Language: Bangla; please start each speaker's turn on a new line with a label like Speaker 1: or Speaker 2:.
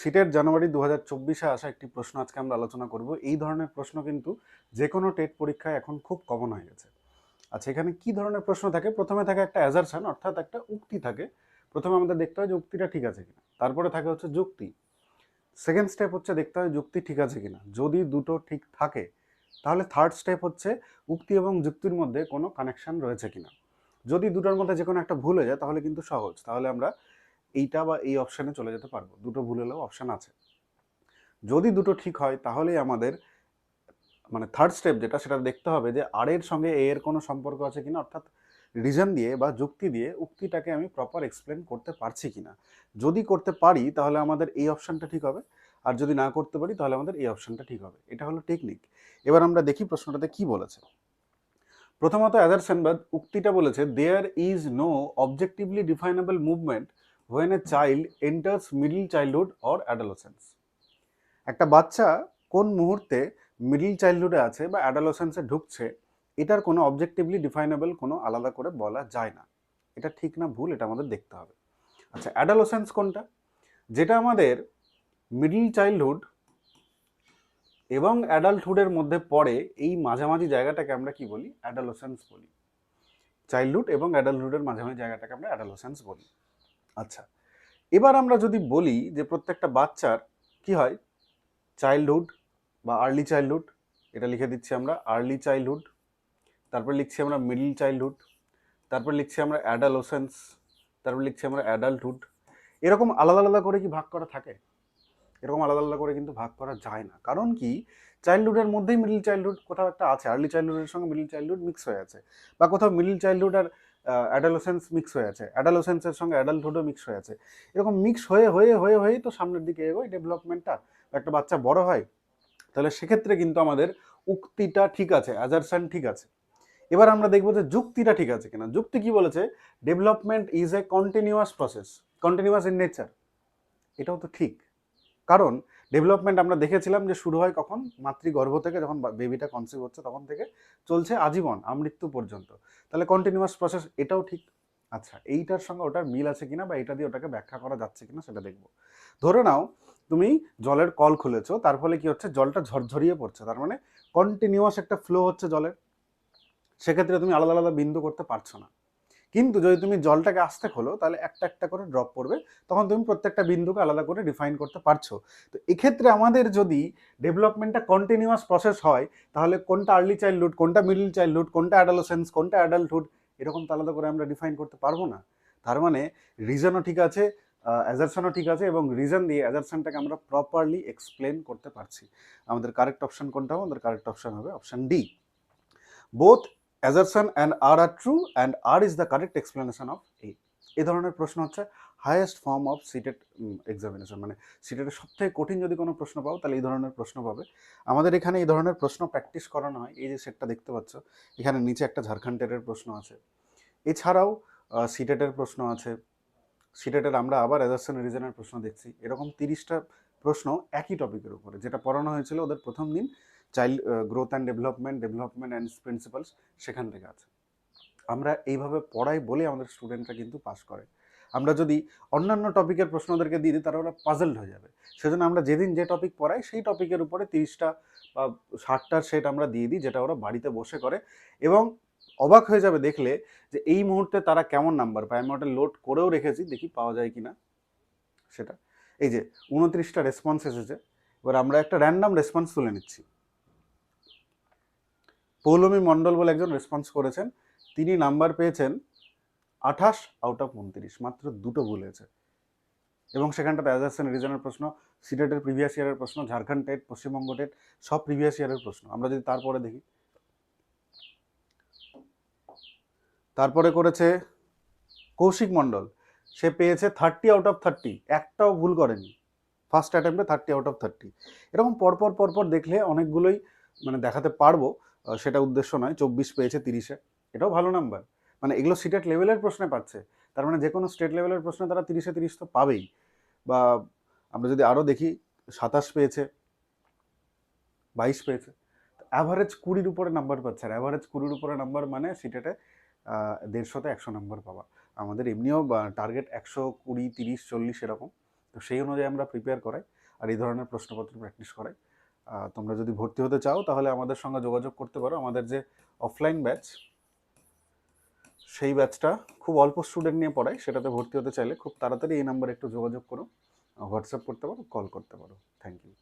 Speaker 1: সিটেট জানুয়ারি 2024-এ আসা একটি প্রশ্ন আজকে আমরা আলোচনা করব। এই ধরনের প্রশ্ন কিন্তু যে কোনো টেট পরীক্ষায় এখন খুব কমন হয়ে গেছে। আচ্ছা, এখানে কি ধরনের প্রশ্ন থাকে? প্রথমে থাকে একটা অ্যাজারশন, অর্থাৎ একটা উক্তি থাকে। প্রথমে আমাদের দেখতে হয় যে উক্তিটা ঠিক আছে কিনা, তারপরে থাকে হচ্ছে যুক্তি। সেকেন্ড স্টেপ হচ্ছে দেখতে হয় যুক্তি ঠিক আছে কিনা। যদি দুটো ঠিক থাকে তাহলে থার্ড স্টেপ হচ্ছে উক্তি এবং যুক্তির মধ্যে কোনো কানেকশন রয়েছে কিনা। যদি দুটোর মধ্যে যে কোনো একটা ভুল হয়ে যায় তাহলে কিন্তু সহজ, তাহলে আমরা এইটা বা এই অপশানে চলে যেতে পারবো। দুটো ভুল হলেও অপশান আছে। যদি দুটো ঠিক হয় তাহলেই আমাদের মানে থার্ড স্টেপ যেটা, সেটা দেখতে হবে যে আর এর সঙ্গে এ এর কোনো সম্পর্ক আছে কিনা, অর্থাৎ রিজন দিয়ে বা যুক্তি দিয়ে উক্তিটাকে আমি প্রপার এক্সপ্লেন করতে পারছি কিনা। যদি করতে পারি তাহলে আমাদের এই অপশানটা ঠিক হবে, আর যদি না করতে পারি তাহলে আমাদের এই অপশানটা ঠিক হবে। এটা হলো টেকনিক। এবার আমরা দেখি প্রশ্নটাতে কি বলেছে। প্রথমত অ্যাজারশন বা উক্তিটা বলেছে, there is no objectively definable movement when a child enters middle childhood or adolescence. একটা বাচ্চা কোন মুহূর্তে মিডল চাইল্ডহুডে আছে বা অ্যাডোলেসেন্সে ঢুকছে, এটার কোনো অবজেক্টিভলি ডিফাইনেবল কোনো আলাদা করে বলা যায় না। এটা ঠিক না ভুল, এটা আমাদের দেখতে হবে। আচ্ছা, অ্যাডোলেসেন্স কোনটা? যেটা আমাদের মিডল চাইল্ডহুড এবং অ্যাডাল্টহুডের মধ্যে পড়ে, এই মাঝামাঝি জায়গাটাকে আমরা কি বলি? অ্যাডোলেসেন্স বলি। চাইল্ডহুড এবং অ্যাডাল্টহুডের মাঝামাঝি জায়গাটাকে আমরা অ্যাডোলেসেন্স বলি। আচ্ছা, এবার আমরা যদি বলি যে প্রত্যেকটা বাচ্চার কি হয়, চাইল্ডহুড বা আর্লি চাইল্ডহুড, এটা লিখে দিচ্ছি আমরা আর্লি চাইল্ডহুড, তারপর লিখছি আমরা মিডল চাইল্ডহুড, তারপর লিখছি আমরা অ্যাডালোসেন্স, তারপর লিখছি আমরা অ্যাডাল্টহুড। এরকম আলাদা আলাদা করে কি ভাগ করা থাকে? এরকম আলাদা আলাদা করে কিন্তু ভাগ করা যায় না। কারণ কি, চাইল্ডহুডের মধ্যেই মিডল চাইল্ডহুড কোথাও একটা আছে, আর্লি চাইল্ডহুডের সঙ্গে মিডল চাইল্ডহুড মিক্স হয়ে আছে, বা কোথাও মিডল চাইল্ডহুড আর অ্যাডালোসেন্স মিক্স হয়ে আছে, অ্যাডালোসেন্সের সঙ্গে অ্যাডাল্টহুডও মিক্স হয়ে আছে। এরকম মিক্স হয়ে হয়ে হয়ে হয়েই তো সামনের দিকে এগোয় ডেভেলপমেন্টটা, একটা বাচ্চা বড় হয়। তাহলে সেক্ষেত্রে কিন্তু আমাদের উক্তিটা ঠিক আছে, অ্যাজারশন ঠিক আছে। এবার আমরা দেখবো যে যুক্তিটা ঠিক আছে কিনা। যুক্তি কি বলেছে? Development is a continuous process, continuous in nature. এটাও তো ঠিক। কারণ ডেভেলপমেন্ট আমরা দেখেছিলাম যে শুরু হয় কখন? মাতৃগর্ভ থেকে, যখন বেবিটা কনসিভ হচ্ছে তখন থেকে চলছে আজীবন, আমৃত্যু পর্যন্ত। তাহলে কন্টিনিউয়াস প্রসেস, এটাও ঠিক। আচ্ছা, এইটার সঙ্গে ওটার মিল আছে কিনা বা এটা দিয়ে ওটাকে ব্যাখ্যা করা যাচ্ছে কিনা সেটা দেখবো। ধরে নাও তুমি জলের কল খুলেছো, তার ফলে কি হচ্ছে? জলটা ঝরঝরিয়ে পড়ছে, তার মানে কন্টিনিউয়াস একটা ফ্লো হচ্ছে জলের। সেক্ষেত্রে তুমি আলাদা আলাদা বিন্দু করতে পারছো না। কিন্তু যদি তুমি জলটাকে আস্তে খোলো তাহলে একটা একটা করে ড্রপ পড়বে, তখন তুমি প্রত্যেকটা বিন্দুকে আলাদা করে ডিফাইন করতে পারছো। তো এক্ষেত্রে আমাদের যদি ডেভেলপমেন্টটা কন্টিনিউয়াস প্রসেস হয়, তাহলে কোনটা আর্লি চাইল্ডহুড, কোনটা মিডল চাইল্ডহুড, কোনটা অ্যাডোলেসেন্স, কোনটা অ্যাডাল্টহুড, এরকম তো আলাদা করে আমরা ডিফাইন করতে পারবো না। তার মানে রিজনও ঠিক আছে, অ্যাজারশনও ঠিক আছে, এবং রিজন দিয়ে অ্যাজারশনটাকে আমরা প্রপারলি এক্সপ্লেন করতে পারছি। আমাদের কারেক্ট অপশন কোনটা হবে? আমাদের কারেক্ট অপশন হবে option D. Both assertion and R are true and R is the correct explanation of A. এই ধরনের প্রশ্ন হচ্ছে highest form of seated examination. মানে সিটেটের সবথেকে কঠিন যদি কোনো প্রশ্ন পাও তাহলে এই ধরনের প্রশ্ন পাবে। আমাদের এখানে এই ধরনের প্রশ্ন প্র্যাকটিস করানো হয়। এই যে সেটটা দেখতে পাচ্ছ, এখানে নিচে একটা ঝাড়খণ্ড টেটের প্রশ্ন আছে। এছাড়াও সিটেটের প্রশ্ন আছে। সিটেটের আমরা আবার অ্যাজারশন রিজনের প্রশ্ন দেখছি। এরকম 30টা প্রশ্ন একই টপিকের উপরে, যেটা পড়ানো হয়েছিল ওদের প্রথম দিন, child growth and development, development and principles, সেখান থেকে আছে। আমরা এইভাবে পড়াই বলে আমাদের স্টুডেন্টরা কিন্তু পাস করে। আমরা যদি অন্যান্য টপিকের প্রশ্ন ওদেরকে দিয়ে দিই, তারা ওরা পাজলড হয়ে যাবে। সেজন্য আমরা যেদিন যে টপিক পড়াই সেই টপিকের উপরে 30টা বা 60টার সেট আমরা দিয়ে দিই, যেটা ওরা বাড়িতে বসে করে। এবং অবাক হয়ে যাবে দেখলে যে এই মুহূর্তে তারা কেমন নাম্বার পায়। আমি ওটা লোড করেও রেখেছি, দেখি পাওয়া যায় কিনা সেটা। এই যে 29টা রেসপন্স এসেছে। এবার আমরা একটা র্যান্ডাম রেসপন্স তুলে নিচ্ছি। পৌলমী মণ্ডল বলে একজন রেসপন্স করেছেন, তিনি নাম্বার পেয়েছেন 28 আউট অফ 29, মাত্র দুটো ভুল হয়েছে। এবং সেখানটাতে অ্যাজারশন রিজনের প্রশ্ন, সিটেটের প্রিভিয়াস ইয়ারের প্রশ্ন, ঝাড়খণ্ড টেট, পশ্চিমবঙ্গ টেট, সব প্রিভিয়াস ইয়ারের প্রশ্ন। আমরা যদি তারপরে দেখি, তারপরে করেছে কৌশিক মণ্ডল, সে পেয়েছে 30 আউট অফ 30, একটাও ভুল করেনি ফার্স্ট অ্যাটেম্পটে, 30 আউট অফ 30। এরকম পরপর পরপর দেখলে অনেকগুলোই মানে দেখাতে পারবো, সেটা উদ্দেশ্য নয়। 24 পেয়েছে 30-এ, এটাও ভালো নাম্বার। মানে এগুলো সিটেট লেভেলের প্রশ্নে পাচ্ছে, তার মানে যে কোনো স্টেট লেভেলের প্রশ্নে তারা 30-এ 30 তো পাবেই। বা আমরা যদি আরও দেখি, 27 পেয়েছে, 22 পেয়েছে, অ্যাভারেজ 20-র উপরে নাম্বার পাচ্ছে। আর অ্যাভারেজ 20-র উপরে নাম্বার মানে সিটেটে 150-তে 100 নাম্বার পাওয়া। আমাদের এমনিও টার্গেট 120, 30, 40 এরকম। তো সেই অনুযায়ী আমরা প্রিপেয়ার করাই আর এই ধরনের প্রশ্নপত্র প্র্যাকটিস করাই। তোমরা যদি ভর্তি হতে চাও তাহলে আমাদের সঙ্গে যোগাযোগ করতে পারো। আমাদের যে অফলাইন ব্যাচ, সেই ব্যাচটা খুব অল্প স্টুডেন্ট নিয়ে পড়ায়, সেটাতে ভর্তি হতে চাইলে খুব তাড়াতাড়ি এই নাম্বারে একটু যোগাযোগ করো, হোয়াটসঅ্যাপ করতে পারো, কল করতে পারো। Thank you.